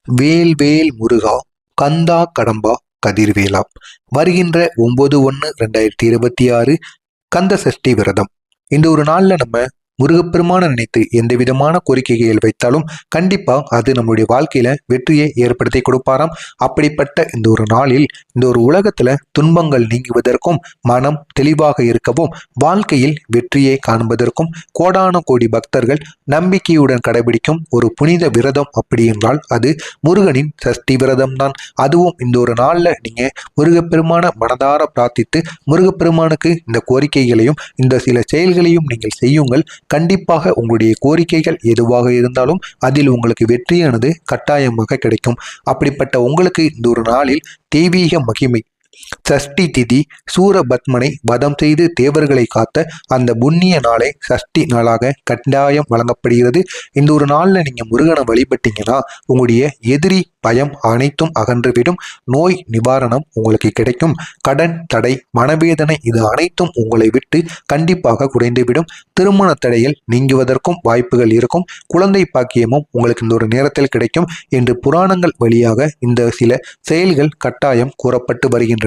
வேல் வேல் முருகா, கந்தா கடம்பா கதிர்வேலா. வருகின்ற 9/1/2026 கந்த சஷ்டி விரதம். இந்த ஒரு நாள்ல நம்ம முருகப்பெருமான நினைத்து எந்த விதமான கோரிக்கைகள் வைத்தாலும் கண்டிப்பா அது நம்முடைய வாழ்க்கையில வெற்றியை ஏற்படுத்தி கொடுப்பாராம். அப்படிப்பட்ட இந்த ஒரு நாளில் இந்த ஒரு உலகத்துல துன்பங்கள் நீங்குவதற்கும் மனம் தெளிவாக இருக்கவும் வாழ்க்கையில் வெற்றியை காண்பதற்கும் கோடான கோடி பக்தர்கள் நம்பிக்கையுடன் கடைபிடிக்கும் ஒரு புனித விரதம் அப்படி என்றால் அது முருகனின் சஷ்டி விரதம் தான். அதுவும் இந்த ஒரு நாள்ல நீங்க முருகப்பெருமான மனதார பிரார்த்தித்து முருகப்பெருமானுக்கு இந்த கோரிக்கைகளையும் இந்த சில செயல்களையும் நீங்கள் செய்யுங்கள். கண்டிப்பாக உங்களுடைய கோரிக்கைகள் எதுவாக இருந்தாலும் அதில் உங்களுக்கு வெற்றியானது கட்டாயமாக கிடைக்கும். அப்படிப்பட்ட உங்களுக்கு இந்த ஒரு நாளில் தெய்வீக மகிமை சஷ்டி திதி சூரபத்மனை வதம் செய்து தேவர்களை காத்த அந்த புண்ணிய நாளை சஷ்டி நாளாக கட்டாயம் வழங்கப்படுகிறது. இந்த ஒரு நாள்ல நீங்க முருகனை வழிபட்டீங்கன்னா உங்களுடைய எதிரி பயம் அனைத்தும் அகன்றுவிடும். நோய் நிவாரணம் உங்களுக்கு கிடைக்கும். கடன் தடை மனவேதனை இது அனைத்தும் உங்களை விட்டு கண்டிப்பாக குறைந்துவிடும். திருமண தடையில் நீங்குவதற்கும் வாய்ப்புகள் இருக்கும். குழந்தை பாக்கியமும் உங்களுக்கு இந்த ஒரு நேரத்தில் கிடைக்கும் என்று புராணங்கள் வழியாக இந்த சில செயல்கள் கட்டாயம் கூறப்பட்டு வருகின்றன.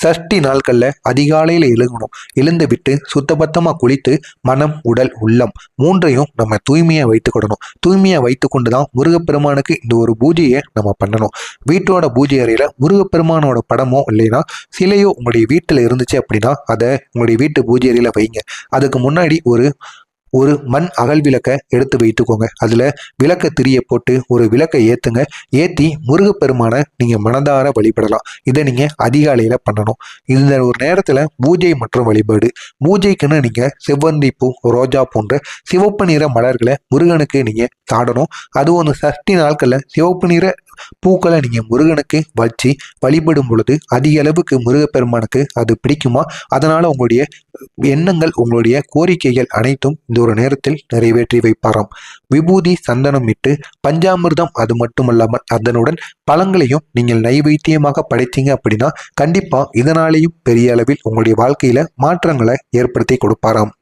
சஷ்டி நாட்கள்ல அதிகாலையில எழுகணும். எழுந்து விட்டு சுத்தபத்தமா குளித்து மனம் உடல் உள்ளம் மூன்றையும் நம்ம தூய்மையா வைத்துக்கொள்ளணும். தூய்மையா வைத்து கொண்டுதான் முருகப்பெருமானுக்கு இந்த ஒரு பூஜையை நம்ம பண்ணணும். வீட்டோட பூஜை அறையில முருகப்பெருமானோட படமோ இல்லைன்னா சிலையோ உங்களுடைய வீட்டுல இருந்துச்சு அப்படின்னா அதை உங்களுடைய வீட்டு பூஜை அறையில வைங்க. அதுக்கு முன்னாடி ஒரு மண் அகல் விளக்கை எடுத்து வைத்துக்கோங்க. அதுல விளக்க திரிய போட்டு ஒரு விளக்கை ஏத்துங்க. ஏத்தி முருகப்பெருமான நீங்க மனதார வழிபடலாம். இதை நீங்க அதிகாலையில பண்ணணும். இந்த ஒரு நேரத்துல பூஜை மற்றும் வழிபாடு. பூஜைக்குன்னு நீங்க செவ்வந்தி பூ ரோஜா போன்ற சிவப்பு நிற மலர்களை முருகனுக்கு நீங்க சாடணும். அது ஒன்று சஷ்டி நாட்கள்ல சிவப்பு நிற பூக்களை நீங்க முருகனுக்கு வச்சு வழிபடும் பொழுது அதிக அளவுக்கு முருகப்பெருமானுக்கு அது பிடிக்குமா. அதனால உங்களுடைய எண்ணங்கள் உங்களுடைய கோரிக்கைகள் அனைத்தும் இந்த ஒரு நேரத்தில் நிறைவேற்றி வைப்பாராம். விபூதி சந்தனம் இட்டு பஞ்சாமிர்தம் அது மட்டுமல்லாமல் அதனுடன் பழங்களையும் நீங்கள் நைவேத்தியமாக படைத்தீங்க அப்படின்னா கண்டிப்பா இதனாலேயும் பெரிய அளவில் உங்களுடைய வாழ்க்கையில மாற்றங்களை ஏற்படுத்தி கொடுப்பாராம்.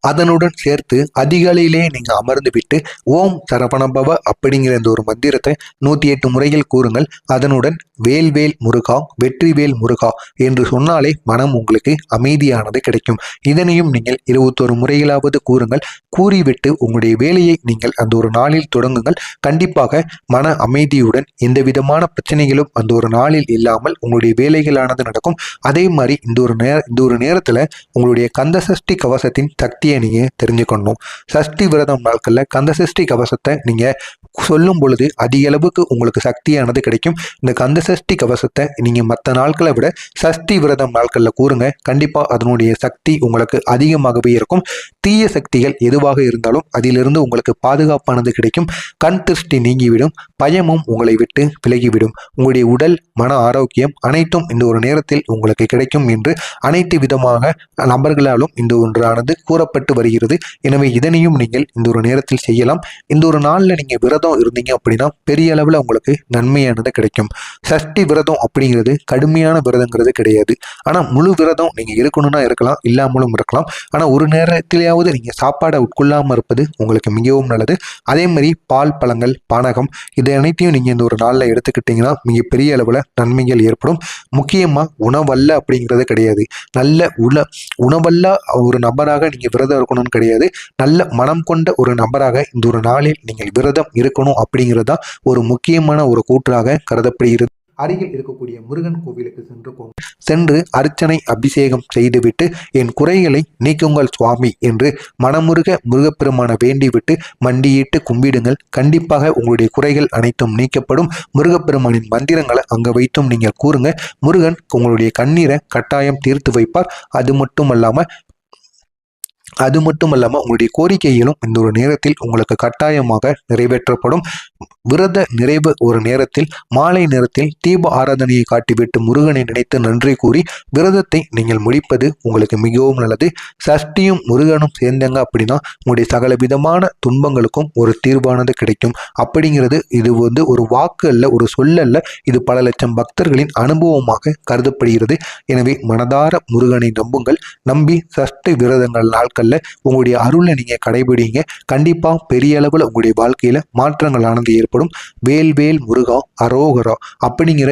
அதனுடன் சேர்த்து அதிகாலையிலே நீங்க அமர்ந்து விட்டு ஓம் சரவணபவ அப்படிங்கிற இந்த ஒரு மந்திரத்தை 108 முறைகள் கூறுங்கள். அதனுடன் வேல்வேல் முருகா வெற்றிவேல் முருகா என்று சொன்னாலே மனம் உங்களுக்கு அமைதியானது கிடைக்கும். இதனையும் நீங்கள் 21 முறைகளாவது கூறுங்கள். கூறிவிட்டு உங்களுடைய வேலையை நீங்கள் அந்த ஒரு நாளில் தொடங்குங்கள். கண்டிப்பாக மன அமைதியுடன் எந்த விதமான பிரச்சனைகளும் அந்த ஒரு நாளில் இல்லாமல் உங்களுடைய வேலைகளானது நடக்கும். அதே மாதிரி இந்த ஒரு நேரத்துல உங்களுடைய கந்த சஷ்டி கவசத்தின் சக்தி நீங்க தெரிஞ்சுக்கணும். சஷ்டி விரதம் நாட்கள்ல கந்த சஷ்டி கவசத்தை நீங்க சொல்லும் பொழுது அதிக அளவுக்கு உங்களுக்கு சக்தியானது கிடைக்கும். இந்த கந்த சஷ்டி கவசத்தை நீங்க மற்ற நாட்களை விட சஷ்டி விரதம் நாட்கள்ல கூறுங்க. கண்டிப்பா அதனுடைய சக்தி உங்களுக்கு அதிகமாகவே இருக்கும். தீய சக்திகள் எதுவாக இருந்தாலும் அதிலிருந்து உங்களுக்கு பாதுகாப்பானது கிடைக்கும். கண் திருஷ்டி நீங்கிவிடும். பயமும் உங்களை விட்டு விலகிவிடும். உங்களுடைய உடல் மன ஆரோக்கியம் அனைத்தும் இந்த ஒரு நேரத்தில் உங்களுக்கு கிடைக்கும் என்று அனைத்து விதமாக நபர்களாலும் இந்த ஒன்றானது கூறப்பட்டு வருகிறது. எனவே இதனையும் நீங்கள் இந்த ஒரு நேரத்தில் செய்யலாம். இந்த ஒரு நாள்ல நீங்க விரதம் இருந்தீங்க அப்படின்னா பெரிய அளவுல உங்களுக்கு நன்மையானது கிடைக்கும். சஷ்டி விரதம் அப்படிங்கிறது கடுமையான விரதங்கிறது கிடையாது. ஆனா முழு விரதம் நீங்க இருக்கணும்னா இருக்கலாம், இல்லாமலும் இருக்கலாம். ஆனா ஒரு நேரத்திலேயாவது நீங்க சாப்பாடை உட்கொள்ளாம இருப்பது உங்களுக்கு மிகவும் நல்லது. அதே மாதிரி பால் பழங்கள் பானகம் இதை அனைத்தையும் நீங்க இந்த ஒரு நாள்ல எடுத்துக்கிட்டீங்கன்னா மிக பெரிய அளவுல நன்மைகள் ஏற்படும். முக்கியமா உணவல்ல அப்படிங்கிறது கிடையாது. நல்ல உணவல்ல ஒரு நபராக நீங்க விரதம் இருக்கணும்னு கிடையாது. நல்ல மனம் கொண்ட ஒரு நபராக இந்த ஒரு நாளில் நீங்கள் விரதம் இருக்கணும் அப்படிங்கிறது தான் ஒரு முக்கியமான ஒரு கூற்றாக கருதப்படுகிறது. அருகில் இருக்கக்கூடிய முருகன் கோவிலுக்கு சென்று அர்ச்சனை அபிஷேகம் செய்துவிட்டு என் குறைகளை நீக்குங்கள் சுவாமி என்று மனமுருக முருகப்பெருமான வேண்டிவிட்டு மண்டியிட்டு கும்பிடுங்கள். கண்டிப்பாக உங்களுடைய குறைகள் அனைத்தும் நீக்கப்படும். முருகப்பெருமானின் மந்திரங்களை அங்க வைத்தும் நீங்கள் கூறுங்க. முருகன் உங்களுடைய கண்ணீரை கட்டாயம் தீர்த்து வைப்பார். அது மட்டுமல்லாமல் உங்களுடைய கோரிக்கைகளும் இந்த ஒரு நேரத்தில் உங்களுக்கு கட்டாயமாக நிறைவேற்றப்படும். விரத நிறைவு ஒரு நேரத்தில் மாலை நேரத்தில் தீப ஆராதனையை காட்டிவிட்டு முருகனை நினைத்து நன்றி கூறி விரதத்தை நீங்கள் முடிப்பது உங்களுக்கு மிகவும் நல்லது. சஷ்டியும் முருகனும் சேர்ந்தங்க அப்படின்னா உங்களுடைய சகல விதமான துன்பங்களுக்கும் ஒரு தீர்வானது கிடைக்கும். அப்படிங்கிறது இது ஒரு வாக்கு அல்ல, ஒரு சொல்லல்ல. இது பல லட்சம் பக்தர்களின் அனுபவமாக கருதப்படுகிறது. எனவே மனதார முருகனை நம்புங்கள். நம்பி சஷ்டி விரதங்கள் நாட்கள் நாளில் உங்களுடைய அருளை நீங்கள் கடைபிடிங்க. கண்டிப்பாக பெரிய அளவில் உங்களுடைய வாழ்க்கையில் மாற்றங்களானது ஏற்படும். வேல் முருகா அரோகரா அப்படிங்கிற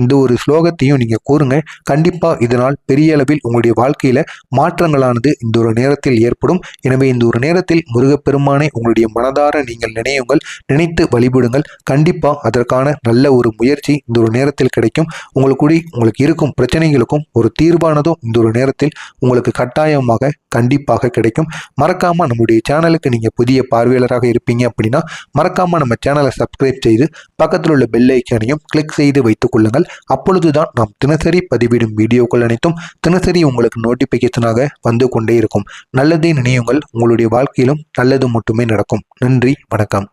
இந்த ஒரு ஸ்லோகத்தையும் நீங்க கூறுங்க. கண்டிப்பா இதனால் பெரிய அளவில் உங்களுடைய வாழ்க்கையில மாற்றங்களானது இந்த ஒரு நேரத்தில் ஏற்படும். எனவே இந்த ஒரு நேரத்தில் முருகப்பெருமானை உங்களுடைய மனதார நீங்கள் நினையுங்கள், நினைத்து வழிபடுங்கள். கண்டிப்பா அதற்கான நல்ல ஒரு முயற்சி இந்த ஒரு நேரத்தில் கிடைக்கும். உங்களுக்கு இருக்கும் பிரச்சனைகளுக்கும் ஒரு தீர்வானதும் இந்த ஒரு நேரத்தில் உங்களுக்கு கட்டாயமாக கண்டிப்பாக கிடைக்கும். மறக்காம நம்முடைய சேனலுக்கு நீங்க புதிய பார்வையாளராக இருப்பீங்க அப்படின்னா மறக்காம நம்ம சேனலை சப்ஸ்கிரைப் செய்து பக்கத்தில் உள்ள பெல் ஐக்கானையும் கிளிக் செய்து வைத்துக் கொள்ளுங்கள். அப்பொழுதுதான் நாம் தினசரி பதிவிடும் வீடியோக்கள் அனைத்தும் தினசரி உங்களுக்கு நோட்டிபிகேஷனாக வந்து கொண்டே இருக்கும். நல்லதே நினையுங்கள், உங்களுடைய வாழ்க்கையிலும் நல்லது மட்டுமே நடக்கும். நன்றி, வணக்கம்.